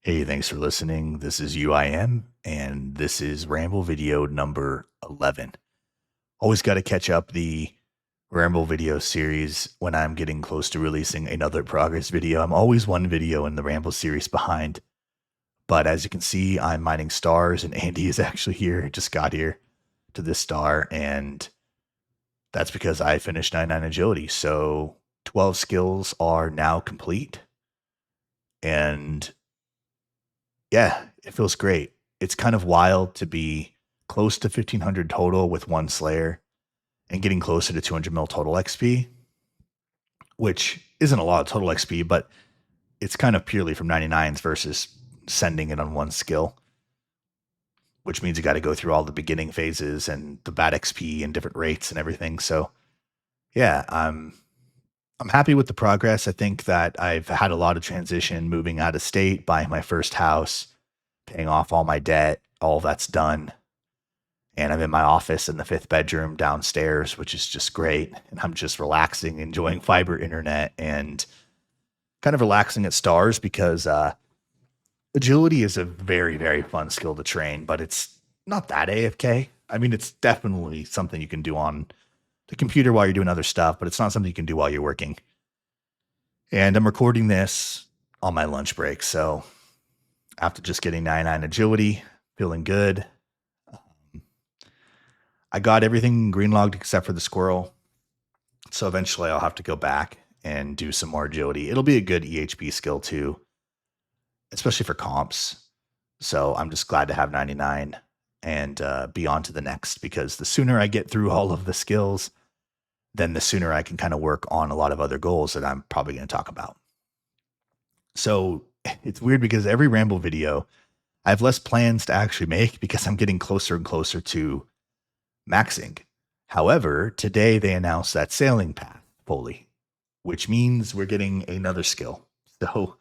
Hey, thanks for listening. This is UIM, and this is Ramble video number 11. Always got to catch up the Ramble video series when I'm getting close to releasing another progress video. I'm always one video in the Ramble series behind. But as you can see, I'm mining stars, and Andy is actually here, just got here to this star. And that's because I finished 99 agility. So 12 skills are now complete. And yeah, it feels great. It's kind of wild to be close to 1500 total with one Slayer and getting closer to 200 mil total XP, which isn't a lot of total XP, but it's kind of purely from 99s versus sending it on one skill, which means you got to go through all the beginning phases and the bad XP and different rates and everything. So yeah, I'm happy with the progress. I think that I've had a lot of transition moving out of state, buying my first house, paying off all my debt, all of that's done. And I'm in my office in the fifth bedroom downstairs, which is just great. And I'm just relaxing, enjoying fiber internet and kind of relaxing at stars because agility is a very, very fun skill to train, but it's not that AFK. I mean, it's definitely something you can do on the computer while you're doing other stuff, but it's not something you can do while you're working. And I'm recording this on my lunch break. So after just getting 99 agility, feeling good. I got everything green logged except for the squirrel. So eventually I'll have to go back and do some more agility. It'll be a good EHP skill too, especially for comps. So I'm just glad to have 99 and be on to the next, because the sooner I get through all of the skills, then the sooner I can kind of work on a lot of other goals that I'm probably going to talk about. So it's weird because every Ramble video, I have less plans to actually make because I'm getting closer and closer to maxing. However, today they announced that sailing path fully, which means we're getting another skill. So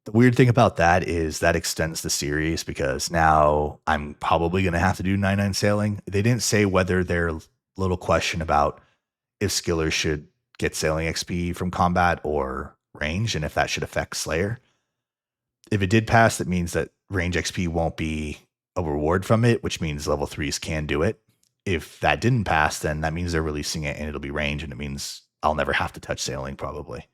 the weird thing about that is that extends the series because now I'm probably going to have to do 99 sailing. They didn't say whether their little question about if skillers should get sailing XP from combat or range and if that should affect Slayer. If it did pass, that means that range XP won't be a reward from it, which means level 3s can do it. If that didn't pass, then that means they're releasing it and it'll be range, and it means I'll never have to touch sailing probably.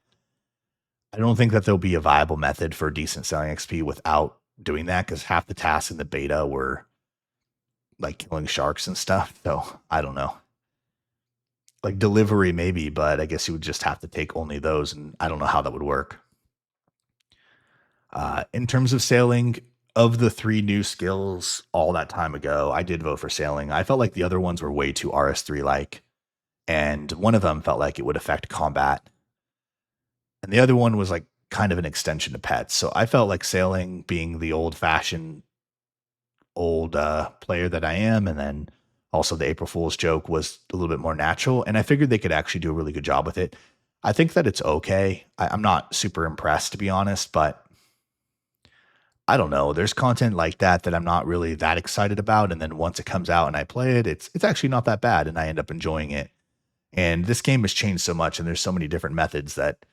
I don't think that there'll be a viable method for decent sailing XP without doing that, because half the tasks in the beta were like killing sharks and stuff. So I don't know. Like delivery maybe, but I guess you would just have to take only those, and I don't know how that would work. In terms of sailing, of the three new skills all that time ago, I did vote for sailing. I felt like the other ones were way too RS3 like, and one of them felt like it would affect combat. And the other one was like kind of an extension to pets. So I felt like sailing, being the old fashioned old player that I am, and then also the April Fool's joke was a little bit more natural. And I figured they could actually do a really good job with it. I think that it's okay. I'm not super impressed, to be honest, but I don't know. There's content like that that I'm not really that excited about, and then once it comes out and I play it, it's actually not that bad, and I end up enjoying it. And this game has changed so much, and there's so many different methods that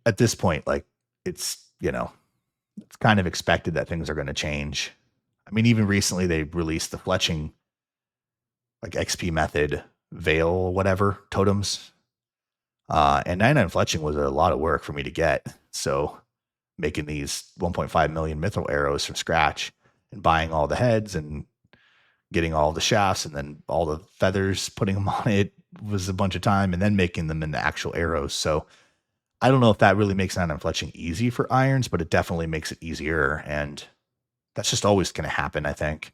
at this point, like it's it's kind of expected that things are going to change. I mean, even recently they released the fletching like XP method, veil, whatever totems, and 99 fletching was a lot of work for me to get. So making these 1.5 million mithril arrows from scratch and buying all the heads and getting all the shafts and then all the feathers, putting them on it was a bunch of time, and then making them into actual arrows. So I don't know if that really makes 99 fletching easy for irons, but it definitely makes it easier. And that's just always going to happen, I think.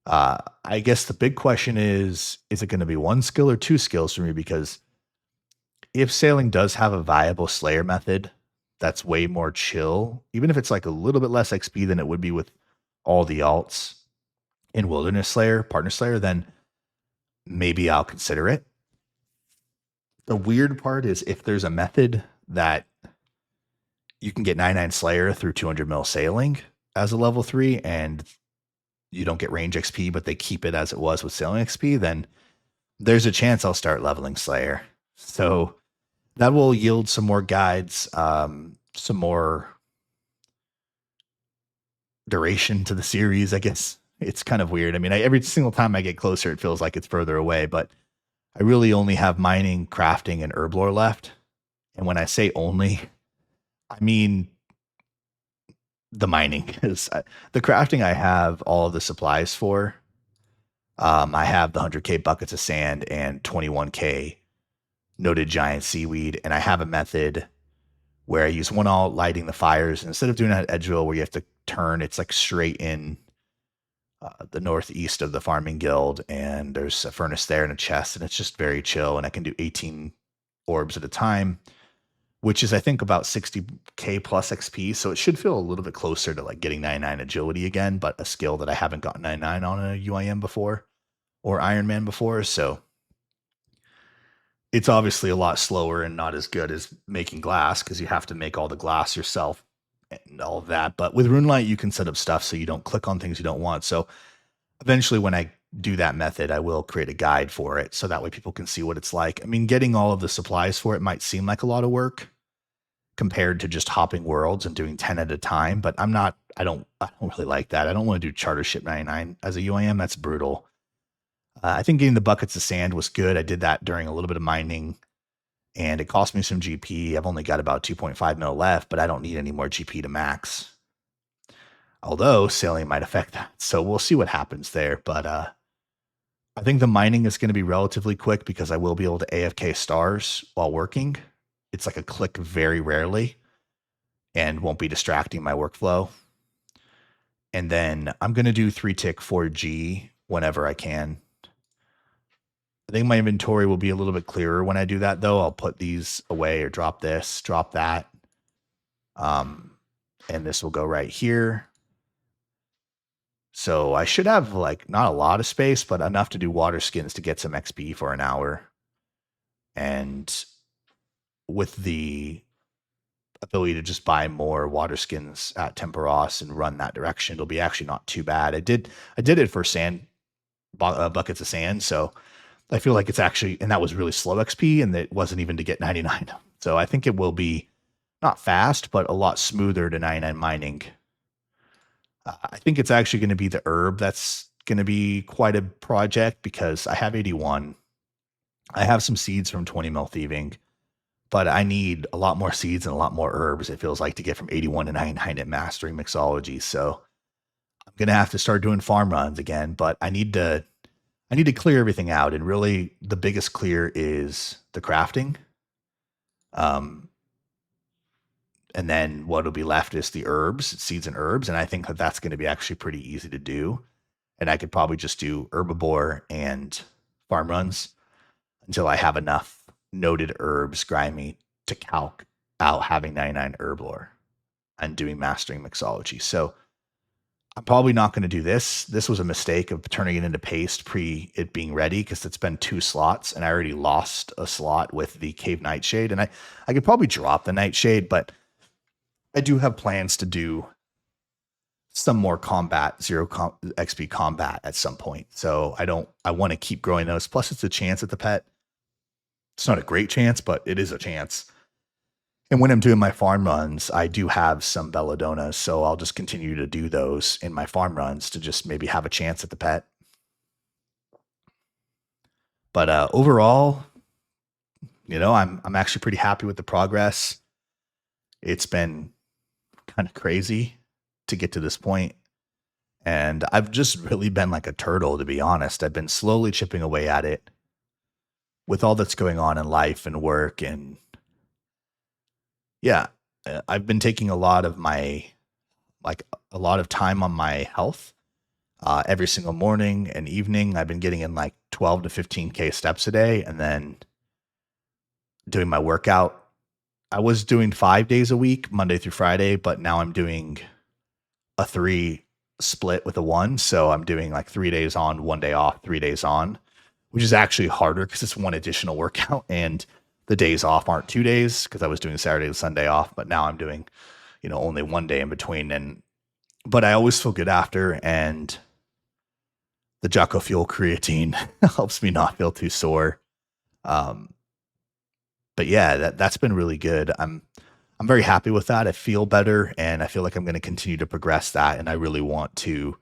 I guess the big question is it going to be one skill or two skills for me? Because if sailing does have a viable Slayer method that's way more chill, even if it's like a little bit less XP than it would be with all the alts in Wilderness Slayer, Partner Slayer, then maybe I'll consider it. The weird part is if there's a method that you can get 99 Slayer through 200 mil sailing as a level 3 and you don't get range XP, but they keep it as it was with sailing XP, then there's a chance I'll start leveling Slayer. So that will yield some more guides, some more duration to the series. I guess it's kind of weird. I mean, every single time I get closer, it feels like it's further away, but I really only have mining, crafting, and herb lore left. And when I say only, I mean the mining, because the crafting I have all of the supplies for. I have the 100K buckets of sand and 21K noted giant seaweed, and I have a method where I use one all lighting the fires. And instead of doing that at Edgeville where you have to turn, it's like straight in the northeast of the farming guild, and there's a furnace there and a chest, and it's just very chill. And I can do 18 orbs at a time, which is I think about 60K plus XP. So it should feel a little bit closer to like getting 99 agility again, but a skill that I haven't gotten 99 on a UIM before or Iron Man before. So it's obviously a lot slower and not as good as making glass because you have to make all the glass yourself and all of that. But with Runelight, you can set up stuff so you don't click on things you don't want. So eventually, when I do that method, I will create a guide for it so that way people can see what it's like. I mean, getting all of the supplies for it might seem like a lot of work compared to just hopping worlds and doing 10 at a time, but I don't really like that. I don't want to do charter ship 99 as a UIM. That's brutal. I think getting the buckets of sand was good. I did that during a little bit of mining, and it cost me some GP. I've only got about 2.5 mil left, but I don't need any more GP to max. Although sailing might affect that. So we'll see what happens there. But I think the mining is going to be relatively quick because I will be able to AFK stars while working. It's like a click very rarely and won't be distracting my workflow. And then I'm going to do 3-tick 4G whenever I can. I think my inventory will be a little bit clearer when I do that, though. I'll put these away or drop this, drop that. And this will go right here. So I should have like not a lot of space, but enough to do water skins to get some XP for an hour. And with the ability to just buy more water skins at Temperos and run that direction, it'll be actually not too bad. I did it for sand buckets of sand, so I feel like it's actually, and that was really slow XP, and it wasn't even to get 99. So I think it will be not fast, but a lot smoother to 99 mining. I think it's actually going to be the herb that's going to be quite a project because I have 81. I have some seeds from 20 mil thieving, but I need a lot more seeds and a lot more herbs, it feels like, to get from 81 to 99 at mastering mixology. So I'm going to have to start doing farm runs again, but I need to clear everything out. And really the biggest clear is the crafting. And then what'll be left is the herbs, seeds and herbs. And I think that that's going to be actually pretty easy to do. And I could probably just do herbivore and farm runs until I have enough noted herbs grimy to calc out having 99 herb lore and doing mastering mixology. So I'm probably not going to do this. This was a mistake of turning it into paste pre it being ready because it's been 2 slots and I already lost a slot with the Cave Nightshade. And I could probably drop the Nightshade, but I do have plans to do some more combat, XP combat at some point. So I want to keep growing those. Plus it's a chance at the pet. It's not a great chance, but it is a chance. And when I'm doing my farm runs, I do have some Belladonnas, so I'll just continue to do those in my farm runs to just maybe have a chance at the pet. But overall, I'm actually pretty happy with the progress. It's been kind of crazy to get to this point. And I've just really been like a turtle, to be honest. I've been slowly chipping away at it with all that's going on in life and work. And yeah, I've been taking a lot of time on my health every single morning and evening. I've been getting in like 12 to 15K steps a day and then doing my workout. I was doing 5 days a week, Monday through Friday, but now I'm doing a 3 split with a 1. So I'm doing like 3 days on, 1 day off, 3 days on, which is actually harder because it's one additional workout and the days off aren't 2 days because I was doing Saturday to Sunday off, but now I'm doing, only 1 day in between. But I always feel good after, and the Jocko Fuel creatine helps me not feel too sore. But yeah, that's been really good. I'm I'm very happy with that. I feel better, and I feel like I'm going to continue to progress that. And I really want to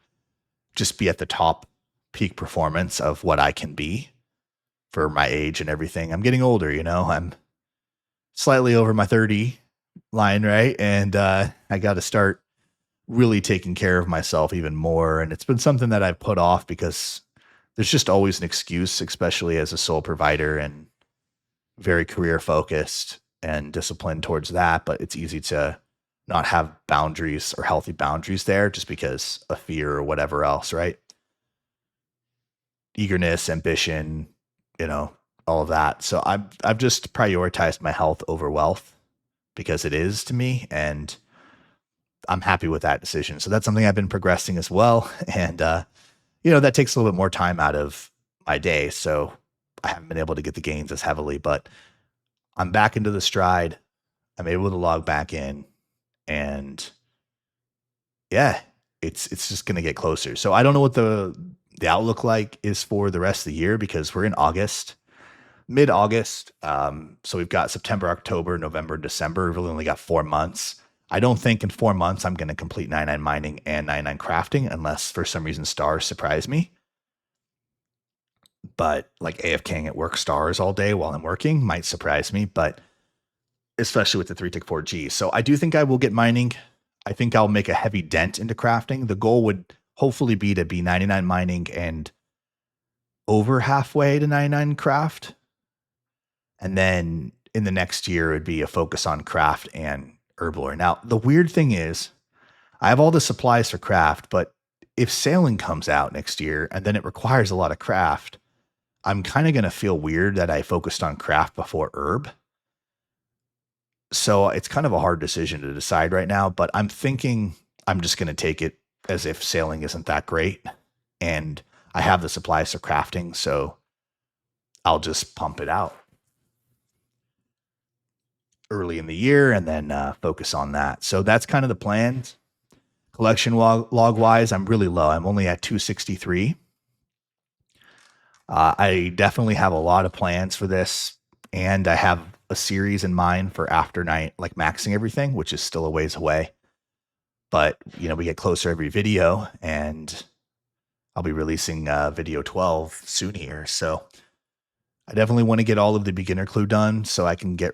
just be at the top peak performance of what I can be for my age and everything. I'm getting older, I'm slightly over my 30 line, right? And I got to start really taking care of myself even more. And it's been something that I've put off because there's just always an excuse, especially as a sole provider and very career focused and disciplined towards that. But it's easy to not have boundaries or healthy boundaries there just because of fear or whatever else, right? Eagerness, ambition, you know, all of that. So I've just prioritized my health over wealth because it is to me, and I'm happy with that decision. So that's something I've been progressing as well. And that takes a little bit more time out of my day. So I haven't been able to get the gains as heavily, but I'm back into the stride. I'm able to log back in, and yeah, it's just gonna get closer. So I don't know what the outlook like is for the rest of the year because we're in August, mid August. So we've got September, October, November, December. We've really only got 4 months. I don't think in 4 months I'm going to complete 99 mining and 99 crafting unless for some reason stars surprise me. But like AFKing at work stars all day while I'm working might surprise me, but especially with the 3 tick 4G. So I do think I will get mining. I think I'll make a heavy dent into crafting. The goal would hopefully be to be 99 mining and over halfway to 99 craft. And then in the next year, it'd be a focus on craft and herblore. Now, the weird thing is, I have all the supplies for craft, but if sailing comes out next year and then it requires a lot of craft, I'm kind of going to feel weird that I focused on craft before herb. So it's kind of a hard decision to decide right now, but I'm thinking I'm just going to take it as if sailing isn't that great. And I have the supplies for crafting, so I'll just pump it out early in the year and then focus on that. So that's kind of the plan. Collection log wise, I'm really low. I'm only at 263. I definitely have a lot of plans for this, and I have a series in mind for after night, like maxing everything, which is still a ways away. But we get closer every video, and I'll be releasing video 12 soon here. So I definitely want to get all of the beginner clue done so I can get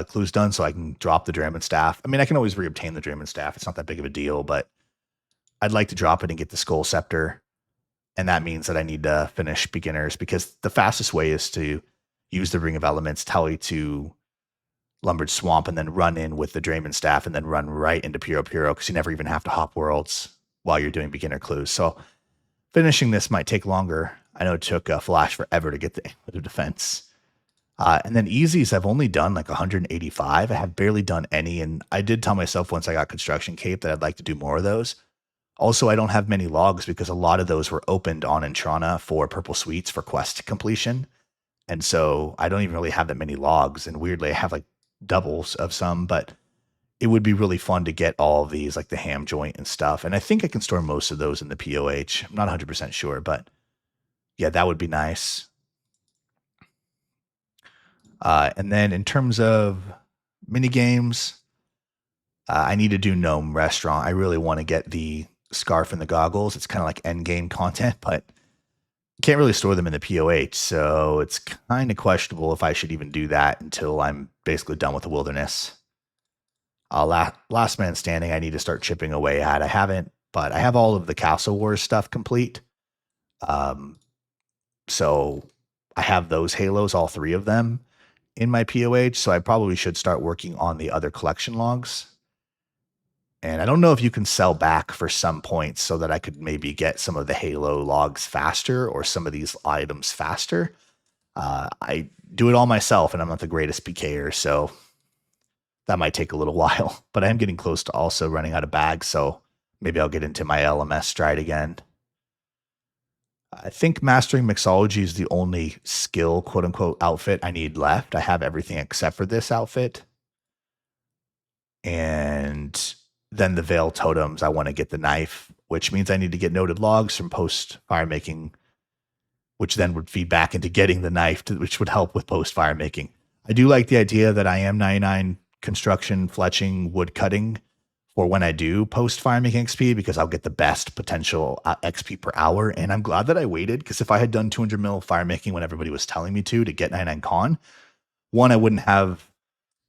clues done so I can drop the Draymond staff. I mean, I can always reobtain the Draymond staff. It's not that big of a deal, but I'd like to drop it and get the Skull Scepter. And that means that I need to finish beginners because the fastest way is to use the Ring of Elements, Telly to Lumbered Swamp, and then run in with the Draymond staff and then run right into Puro because you never even have to hop worlds while you're doing beginner clues. So finishing this might take longer. I know it took Flash forever to get the Amulet of Defense. And then easies, I've only done like 185. I have barely done any. And I did tell myself once I got Construction Cape that I'd like to do more of those. Also, I don't have many logs because a lot of those were opened on Entrana for Purple Sweets for quest completion. And so I don't even really have that many logs. And weirdly, I have like doubles of some, but it would be really fun to get all of these, like the ham joint and stuff. And I think I can store most of those in the POH. I'm not 100% sure, but yeah, that would be nice. And then in terms of mini games, I need to do Gnome Restaurant. I really want to get the scarf and the goggles. It's kind of like end game content, but can't really store them in the POH. So it's kind of questionable if I should even do that until I'm basically done with the wilderness. Last man standing, I need to start chipping away at. I haven't, but I have all of the Castle Wars stuff complete. So I have those Halos, all 3 of them in my POH. So I probably should start working on the other collection logs. And I don't know if you can sell back for some points so that I could maybe get some of the Halo logs faster or some of these items faster. I do it all myself and I'm not the greatest PKer, so that might take a little while, but I am getting close to also running out of bags. So maybe I'll get into my LMS stride again. I think mastering mixology is the only skill, quote unquote, outfit I need left. I have everything except for this outfit. And then the Veil Totems, I want to get the knife, which means I need to get noted logs from post fire making, which then would feed back into getting the knife, which would help with post fire making. I do like the idea that I am 99 construction, fletching, wood cutting for when I do post fire making XP because I'll get the best potential XP per hour. And I'm glad that I waited because if I had done 200 mil fire making when everybody was telling me to get 99 con, one, I wouldn't have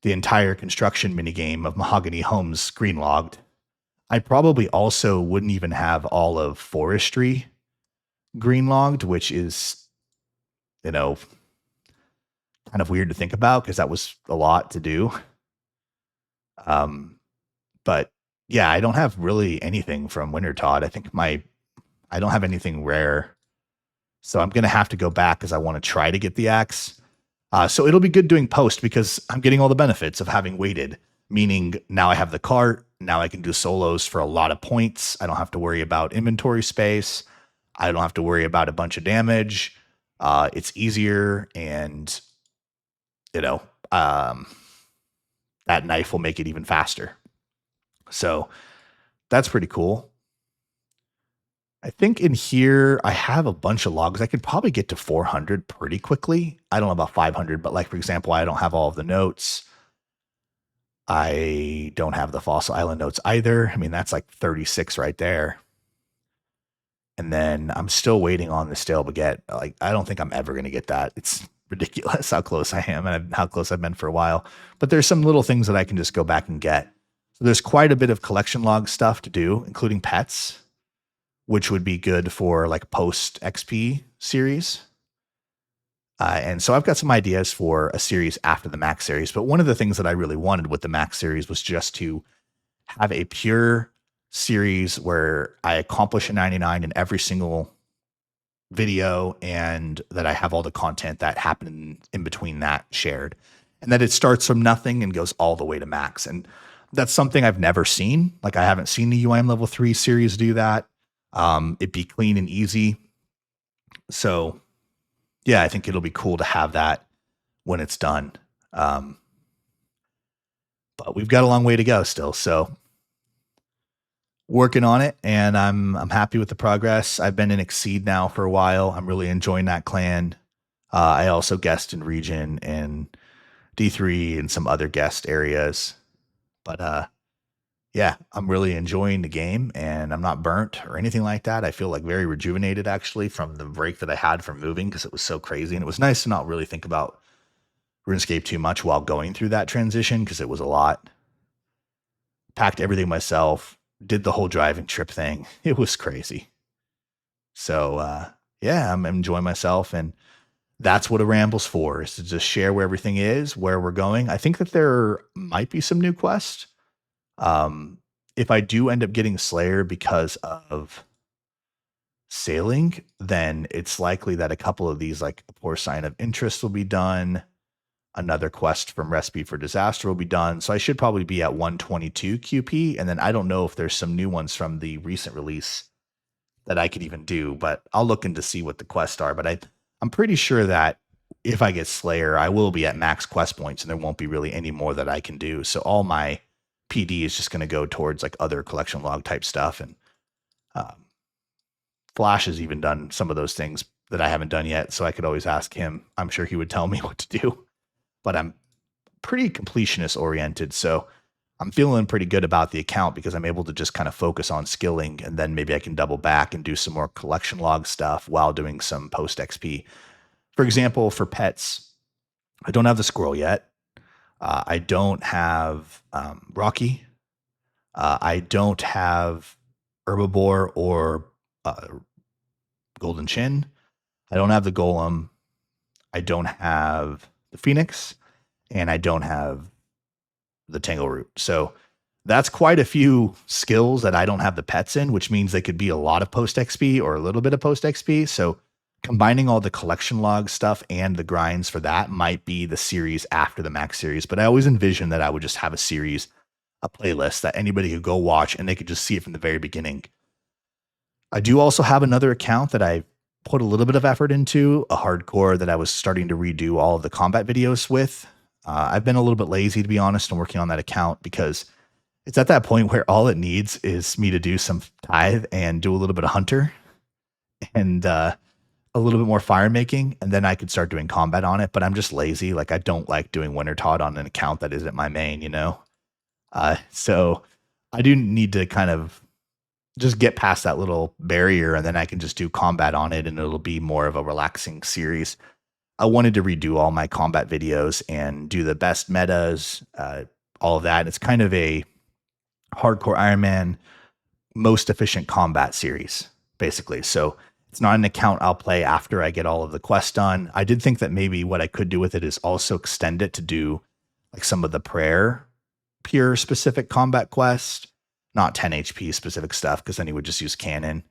the entire construction minigame of Mahogany Homes green logged. I probably also wouldn't even have all of forestry green logged, which is, kind of weird to think about because that was a lot to do. But yeah, I don't have really anything from Wintertodt. I think I don't have anything rare. So I'm going to have to go back because I want to try to get the axe. So it'll be good doing post because I'm getting all the benefits of having waited, meaning now I have the cart. Now I can do solos for a lot of points. I don't have to worry about inventory space. I don't have to worry about a bunch of damage. It's easier and, that knife will make it even faster. So that's pretty cool. I think in here, I have a bunch of logs. I could probably get to 400 pretty quickly. I don't know about 500, but like, for example, I don't have all of the notes. I don't have the Fossil Island notes either. I mean, that's like 36 right there. And then I'm still waiting on the stale baguette. Like, I don't think I'm ever going to get that. It's ridiculous how close I am and how close I've been for a while. But there's some little things that I can just go back and get. So there's quite a bit of collection log stuff to do, including pets, which would be good for like post XP series. And so I've got some ideas for a series after the Max series. But one of the things that I really wanted with the Max series was just to have a pure series where I accomplish a 99 in every single video and that I have all the content that happened in between that shared, and that it starts from nothing and goes all the way to max. And that's something I've never seen. Like, I haven't seen the UIM Level 3 series do that. It'd be clean and easy. So yeah, I think it'll be cool to have that when it's done. But we've got a long way to go still. So working on it, and I'm happy with the progress. I've been in Exceed now for a while. I'm really enjoying that clan. I also guest in Region and D3 and some other guest areas. But yeah, I'm really enjoying the game, and I'm not burnt or anything like that. I feel like very rejuvenated actually from the break that I had from moving because it was so crazy, and it was nice to not really think about RuneScape too much while going through that transition because it was a lot. Packed everything myself, did the whole driving trip thing. It was crazy. So yeah, I'm enjoying myself, and that's what a ramble's for, is to just share where everything is, where we're going. I think that there might be some new quests. If I do end up getting Slayer because of sailing, then it's likely that a couple of these, like a Poor Sign of Interest, will be done. Another quest from Recipe for Disaster will be done. So I should probably be at 122 QP. And then I don't know if there's some new ones from the recent release that I could even do, but I'll look into see what the quests are. But I'm pretty sure that if I get Slayer, I will be at max quest points and there won't be really any more that I can do. So all my PD is just going to go towards like other collection log type stuff. And Flash has even done some of those things that I haven't done yet. So I could always ask him. I'm sure he would tell me what to do. But I'm pretty completionist oriented. So I'm feeling pretty good about the account because I'm able to just kind of focus on skilling, and then maybe I can double back and do some more collection log stuff while doing some post XP. For example, for pets, I don't have the squirrel yet. I don't have Rocky. I don't have Herbivore or Golden Chin. I don't have the Golem. I don't have the Phoenix, and I don't have the Tangle Root. So that's quite a few skills that I don't have the pets in, which means they could be a lot of post XP or a little bit of post XP. So combining all the collection log stuff and the grinds for that might be the series after the max series. But I always envisioned that I would just have a series, a playlist that anybody could go watch and they could just see it from the very beginning. I do also have another account that I put a little bit of effort into, a hardcore that I was starting to redo all of the combat videos with. I've been a little bit lazy, to be honest, and working on that account because it's at that point where all it needs is me to do some tithe and do a little bit of hunter. And a little bit more fire making, and then I could start doing combat on it. But I'm just lazy. Like I don't like doing Winter Todd on an account that isn't my main, you know? So I do need to kind of just get past that little barrier, and then I can just do combat on it and it'll be more of a relaxing series. I wanted to redo all my combat videos and do the best metas, all of that. It's kind of a hardcore Iron Man, most efficient combat series, basically. So it's not an account I'll play after I get all of the quests done. I did think that maybe what I could do with it is also extend it to do like some of the prayer pure specific combat quest, not 10 HP specific stuff, because then you would just use cannon.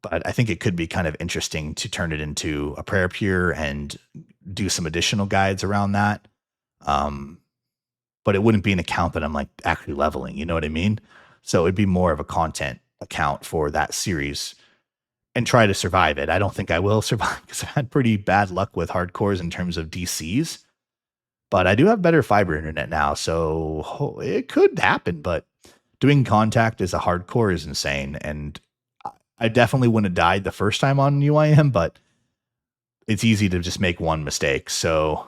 But I think it could be kind of interesting to turn it into a prayer pure and do some additional guides around that. But it wouldn't be an account that I'm like actually leveling, you know what I mean? So it'd be more of a content account for that series and try to survive it. I don't think I will survive because I've had pretty bad luck with hardcores in terms of DCs, but I do have better fiber internet now. So it could happen, but doing contact as a hardcore is insane. And I definitely wouldn't have died the first time on UIM, but it's easy to just make one mistake. So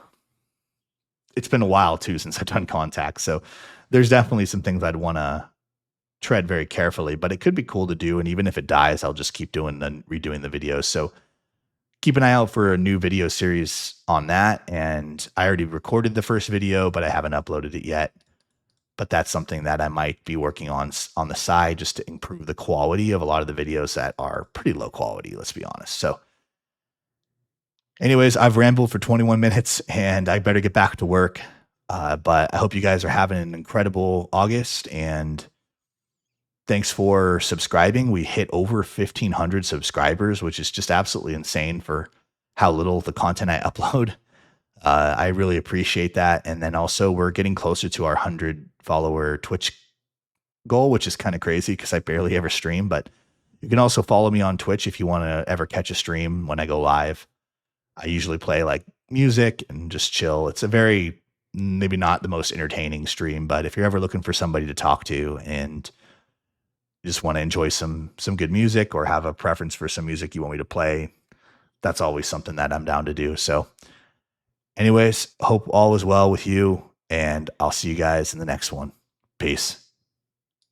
it's been a while too since I've done contact. So there's definitely some things I'd want to tread very carefully, but it could be cool to do. And even if it dies, I'll just keep doing and redoing the videos. So keep an eye out for a new video series on that. And I already recorded the first video, but I haven't uploaded it yet. But that's something that I might be working on the side just to improve the quality of a lot of the videos that are pretty low quality, let's be honest. So anyways, I've rambled for 21 minutes and I better get back to work. But I hope you guys are having an incredible August, and thanks for subscribing. We hit over 1,500 subscribers, which is just absolutely insane for how little the content I upload. I really appreciate that. And then also we're getting closer to our 100 follower Twitch goal, which is kind of crazy because I barely ever stream. But you can also follow me on Twitch if you want to ever catch a stream when I go live. I usually play like music and just chill. It's a very, maybe not the most entertaining stream, but if you're ever looking for somebody to talk to and you just want to enjoy some good music or have a preference for some music you want me to play, that's always something that I'm down to do. So anyways, hope all is well with you, and I'll see you guys in the next one. Peace.